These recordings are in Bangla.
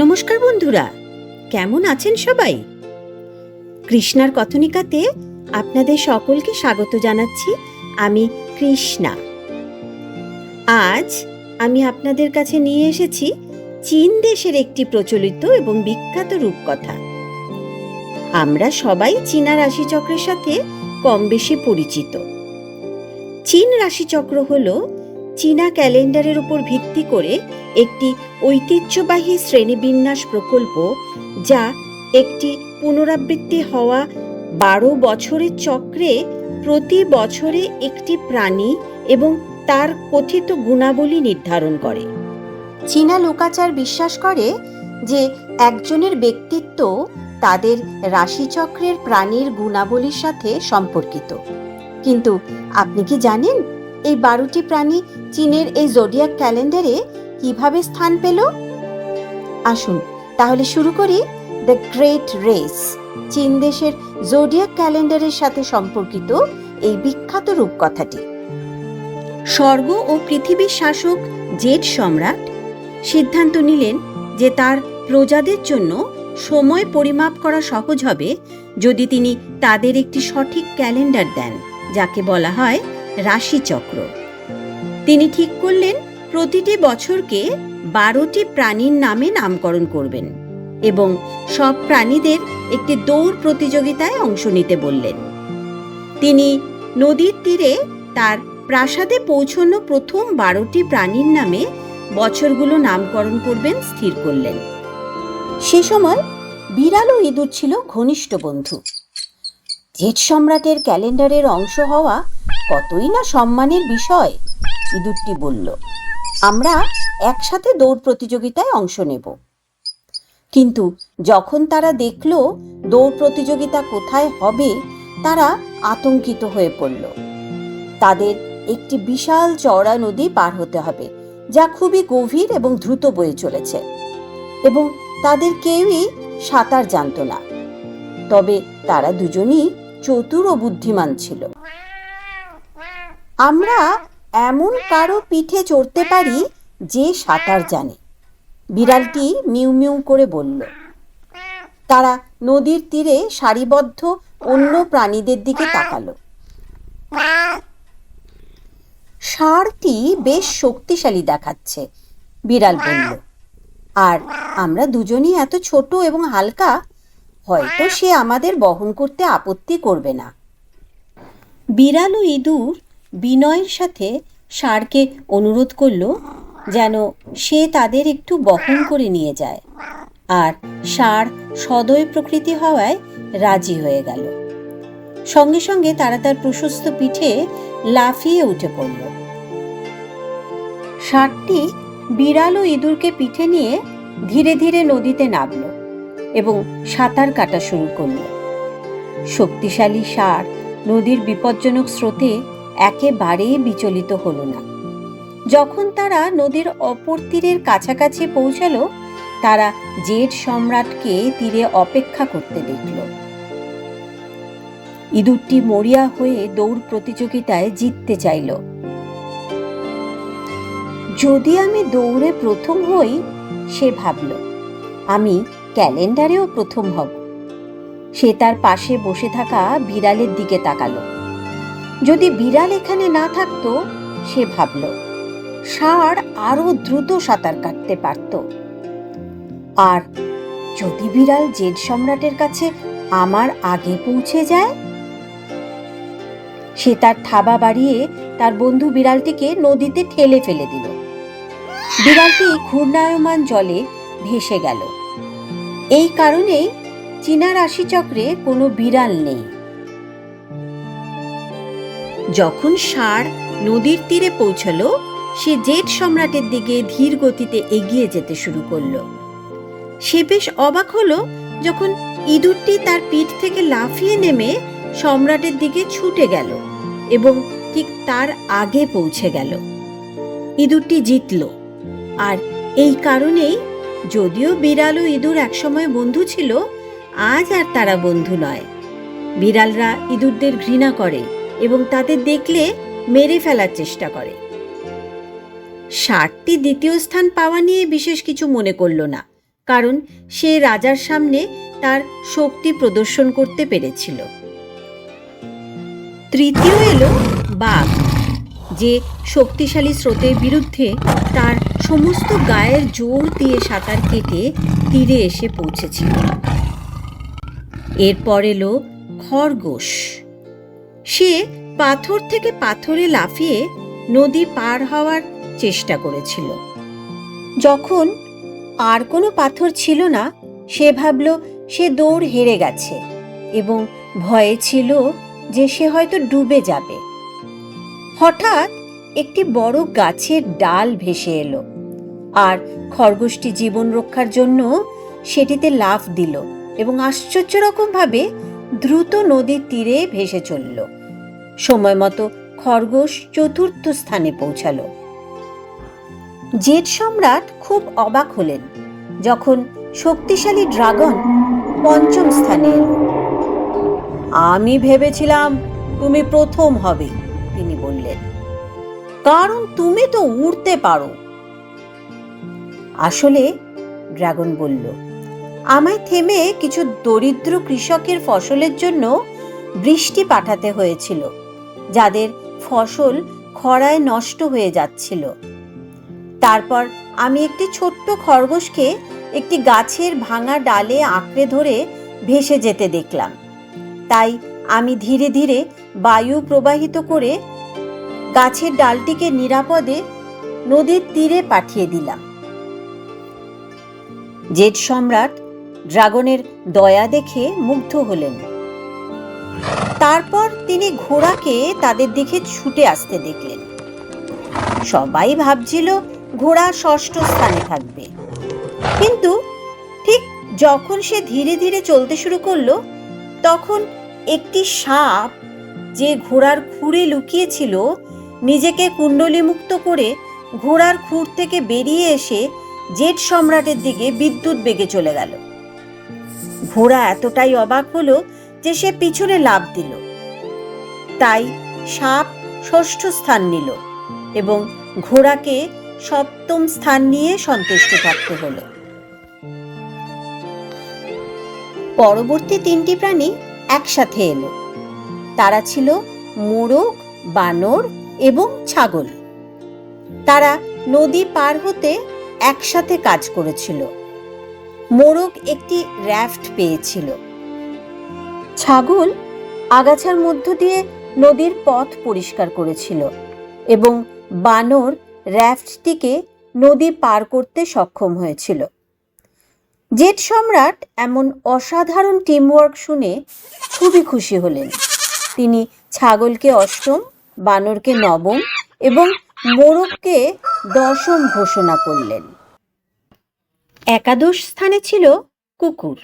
নমস্কার বন্ধুরা, কেমন আছেন সবাই? কৃষ্ণার কথনিকাতে আপনাদের সকলকে স্বাগত জানাচ্ছি। আমি কৃষ্ণা। আজ আমি আপনাদের কাছে নিয়ে এসেছি চীন দেশের একটি প্রচলিত এবং বিখ্যাত রূপকথা। আমরা সবাই চীনা রাশিচক্রের সাথে কম বেশি পরিচিত। চীন রাশিচক্র হল চীনা ক্যালেন্ডারের উপর ভিত্তি করে একটি ঐতিহ্যবাহী শ্রেণীবিন্যাস প্রকল্প, যা একটি পুনরাবৃত্তি হওয়া 12 বছরের চক্রে প্রতি বছরে একটি প্রাণী এবং তার কথিত গুণাবলী নির্ধারণ করে। চীনা লোকাচার বিশ্বাস করে যে একজনের ব্যক্তিত্ব তাদের রাশিচক্রের প্রাণীর গুণাবলীর সাথে সম্পর্কিত। কিন্তু আপনি কি জানেন এই 12টি প্রাণী চীনের এই জোডিয়াক ক্যালেন্ডারে কিভাবে স্থান পেল? আসুন তাহলে শুরু করি দ্য গ্রেট রেস, চীন দেশের জোডিয়াক ক্যালেন্ডারের সাথে সম্পর্কিত এই বিখ্যাত রূপকথাটি। স্বর্গ ও পৃথিবীর শাসক জেড সম্রাট সিদ্ধান্ত নিলেন যে তার প্রজাদের জন্য সময় পরিমাপ করা সহজ হবে যদি তিনি তাদের একটি সঠিক ক্যালেন্ডার দেন, যাকে বলা হয় রাশিচক্র। তিনি ঠিক করলেন প্রতিটি বছরকে 12টি প্রাণীর নামে নামকরণ করবেন এবং সব প্রাণীদের একটি দৌড় প্রতিযোগিতায় অংশ নিতে বললেন। তিনি নদীর তীরে তার প্রাসাদে পৌঁছানো প্রথম 12টি প্রাণীর নামে বছরগুলো নামকরণ করবেন স্থির করলেন। সে সময় বিড়াল ও ইঁদুর ছিল ঘনিষ্ঠ বন্ধু। জেড সম্রাটের ক্যালেন্ডারের অংশ হওয়া কতই না সম্মানের বিষয়। ইঁদুরটি বলল, আমরা একসাথে দৌড় প্রতিযোগিতায় অংশ নেব। কিন্তু যখন তারা দেখল দৌড় প্রতিযোগিতা কোথায় হবে, তারা আতঙ্কিত হয়ে পড়ল। তাদের একটি বিশাল চওড়া নদী পার হতে হবে, যা খুবই গভীর এবং দ্রুত বয়ে চলেছে, এবং তাদের কেউই সাঁতার জানত না। তবে তারা দুজনই চতুর ও বুদ্ধিমান ছিল। আমরা এমন কারো পিঠে চড়তে পারি যে সাঁতার জানে, বিড়ালটি মিউ মিউ করে বলল। তারা নদীর তীরে সারিবদ্ধ অন্য প্রাণীদের দিকে তাকালো। ষাঁড়টি বেশ শক্তিশালী দেখাচ্ছে, বিড়াল বলল, আর আমরা দুজনই এত ছোট এবং হালকা, হয়তো সে আমাদের বহন করতে আপত্তি করবে না। বিড়াল ও ইঁদুর বিনয়ের সাথে ষাঁড়কে অনুরোধ করল যেন সে তাদের একটু বহন করে নিয়ে যায়, আর ষাঁড় সদয় প্রকৃতি হওয়ায় রাজি হয়ে গেল। সঙ্গে সঙ্গে তারা তার প্রশস্ত পিঠে লাফিয়ে উঠে পড়ল। ষাঁড়টি বিড়াল ও ইঁদুরকে পিঠে নিয়ে ধীরে ধীরে নদীতে নামল এবং সাঁতার কাটা শুরু করল। শক্তিশালী ষাঁড় নদীর বিপজ্জনক স্রোতে একেবারেই বিচলিত হল না। যখন তারা নদীর অপর তীরের কাছাকাছি পৌঁছালো, তারা জেড সম্রাটকে তীরে অপেক্ষা করতে দেখল। ইঁদুরটি মরিয়া হয়ে দৌড় প্রতিযোগিতায় জিততে চাইল। যদি আমি দৌড়ে প্রথম হই, সে ভাবল, আমি ক্যালেন্ডারেও প্রথম হব। সে তার পাশে বসে থাকা বিড়ালের দিকে তাকালো। যদি বিড়াল এখানে না থাকতো, সে ভাবল, ষাঁড় আরো দ্রুত সাঁতার কাটতে পারত। আর যদি বিড়াল জেড সম্রাটের কাছে আমার আগে পৌঁছে যায়? সে তার থাবা বাড়িয়ে তার বন্ধু বিড়ালটিকে নদীতে ঠেলে ফেলে দিল। বিড়ালটি ঘূর্ণায়মান জলে ভেসে গেল। এই কারণেই চীনা রাশিচক্রে কোনো বিড়াল নেই। যখন ষাঁড় নদীর তীরে পৌঁছল, সে জেড সম্রাটের দিকে ধীর গতিতে এগিয়ে যেতে শুরু করলো। সে বেশ অবাক হলো যখন ইঁদুরটি তার পিঠ থেকে লাফিয়ে নেমে সম্রাটের দিকে ছুটে গেল এবং ঠিক তার আগে পৌঁছে গেল। ইঁদুরটি জিতল। আর এই কারণেই যদিও বিড়াল ও ইঁদুর একসময় বন্ধু ছিল, আজ আর তারা বন্ধু নয়। বিড়ালরা ইঁদুরদের ঘৃণা করে এবং তাদের দেখলে মেরে ফেলার চেষ্টা করে। ষাঁড়টি দ্বিতীয় স্থান পাওয়া নিয়ে বিশেষ কিছু মনে করল না, কারণ সে রাজার সামনে তার শক্তি প্রদর্শন করতে পেরেছিল। তৃতীয় এলো বাঘ, যে শক্তিশালী স্রোতের বিরুদ্ধে তার সমস্ত গায়ের জোর দিয়ে সাঁতার কেটে তীরে এসে পৌঁছেছিল। এরপর এলো খরগোশ। সে পাথর থেকে পাথরে লাফিয়ে নদী পার হওয়ার চেষ্টা করেছিল। যখন আর কোনো পাথর ছিল না, সে ভাবল সে দৌড় হেরে গেছে এবং ভয়ে ছিল যে সে হয়তো ডুবে যাবে। হঠাৎ একটি বড় গাছের ডাল ভেসে এলো, আর খরগোশটি জীবন রক্ষার জন্য সেটিতে লাফ দিল এবং আশ্চর্য রকমভাবে দ্রুত নদীর তীরে ভেসে চলল। সময় মতো খরগোশ চতুর্থ স্থানে পৌঁছালো। জেড সম্রাট খুব অবাক হলেন যখন শক্তিশালী ড্রাগন পঞ্চম স্থানে এলো। আমি ভেবেছিলাম তুমি প্রথম হবে, তিনি বললেন, কারণ তুমি তো উড়তে পারো। আসলে, ড্রাগন বলল, আমায় থেমে কিছু দরিদ্র কৃষকের ফসলের জন্য বৃষ্টি পাঠাতে হয়েছিল, যাদের ফসল খরায় নষ্ট হয়ে যাচ্ছিল। তারপর আমি একটি ছোট্ট খরগোশকে একটি গাছের ভাঙা ডালে আঁকড়ে ধরে ভেসে যেতে দেখলাম। তাই আমি ধীরে ধীরে বায়ু প্রবাহিত করে গাছের ডালটিকে নিরাপদে নদীর তীরে পাঠিয়ে দিলাম। জেড সম্রাট ড্রাগনের দয়া দেখে মুগ্ধ হলেন। তারপর তিনি ঘোড়াকে তাদের দিকে ছুটে আসতে দেখলেন। সবাই ভাবছিল ঘোড়া ষষ্ঠ স্থানে থাকবে, কিন্তু ঠিক যখন সে ধীরে ধীরে চলতে শুরু করলো, তখন একটি সাপ, যে ঘোড়ার খুরে লুকিয়েছিল, নিজেকে কুণ্ডলীমুক্ত করে ঘোড়ার খুর থেকে বেরিয়ে এসে জেড সম্রাটের দিকে বিদ্যুৎ বেগে চলে গেল। ঘোড়া এতটাই অবাক হলো যে সে পিছনে লাফ দিল। তাই সাপ ষষ্ঠ স্থান নিল এবং ঘোড়াকে সপ্তম স্থান নিয়ে সন্তুষ্ট থাকতে হলো। পরবর্তী তিনটি প্রাণী একসাথে এলো। তারা ছিল মোরগ, বানর এবং ছাগল। তারা নদী পার হতে একসাথে কাজ করেছিল। মোরগ একটি র্যাফট পেয়েছিল। ছাগল আগাছার মধ্য দিয়ে নদীর পথ পরিষ্কার করেছিল এবং বানর র্যাফটটিকে নদী পার করতে সক্ষম হয়েছিল। জেড সম্রাট এমন অসাধারণ টিমওয়ার্ক শুনে খুবই খুশি হলেন। তিনি ছাগলকে অষ্টম, বানরকে নবম এবং মোরগকে দশম ঘোষণা করলেন। একাদশ স্থানে ছিল কুকুর।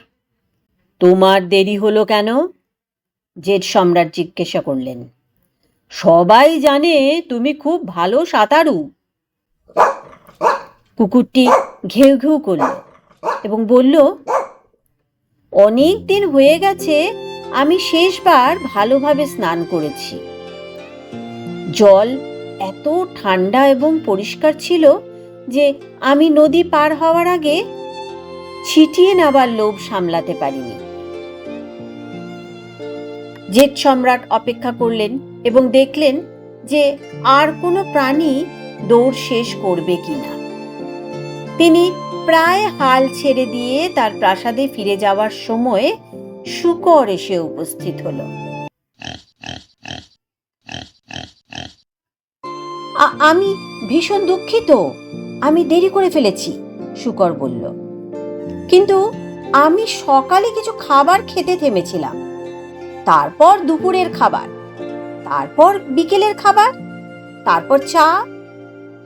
তোমার দেরি হলো কেন? জেড সম্রাট জিজ্ঞাসা করলেন। সবাই জানে তুমি খুব ভালো সাঁতারু। কুকুরটি ঘেউ ঘেউ করল এবং বলল, অনেক দিন হয়ে গেছে আমি শেষবার ভালোভাবে স্নান করেছি। জল এত ঠান্ডা এবং পরিষ্কার ছিল যে আমি নদী পার হওয়ার আগে ছিটিয়ে নেবার লোভ সামলাতে পারিনি। জেড সম্রাট অপেক্ষা করলেন এবং দেখলেন যে আর কোনো প্রাণী দৌড় শেষ করবে কিনা। তিনি প্রায় হাল ছেড়ে দিয়ে তার প্রাসাদে ফিরে যাওয়ার সময় শূকর এসে উপস্থিত হলো। আমি ভীষণ দুঃখিত, আমি দেরি করে ফেলেছি, শূকর বলল। কিন্তু আমি সকালে কিছু খাবার খেতে থেমেছিলাম, তারপর দুপুরের খাবার, তারপর বিকেলের খাবার, তারপর চা,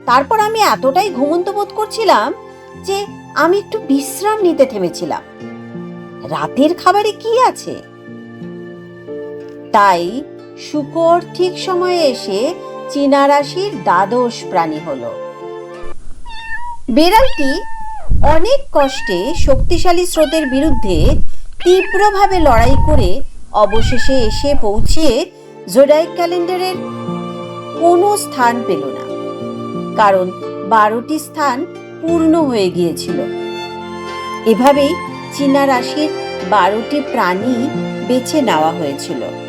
তারপর আমি এতটাই ঘুমন্ত বোধ করছিলাম যে আমি একটু বিশ্রাম নিতে থেমেছিলাম। রাতের খাবারে কি আছে? তাই শূকর ঠিক সময়ে এসে চীনা রাশির দ্বাদশ প্রাণী হলো। বেড়ালটি অনেক কষ্টে শক্তিশালী স্রোতের বিরুদ্ধে তীব্রভাবে লড়াই করে অবশেষে এসে পৌঁছিয়ে জোডাইক ক্যালেন্ডারের কোনো স্থান পেল না, কারণ 12টি স্থান পূর্ণ হয়ে গিয়েছিল। এভাবেই চীনা রাশির 12টি প্রাণী বেছে নেওয়া হয়েছিল।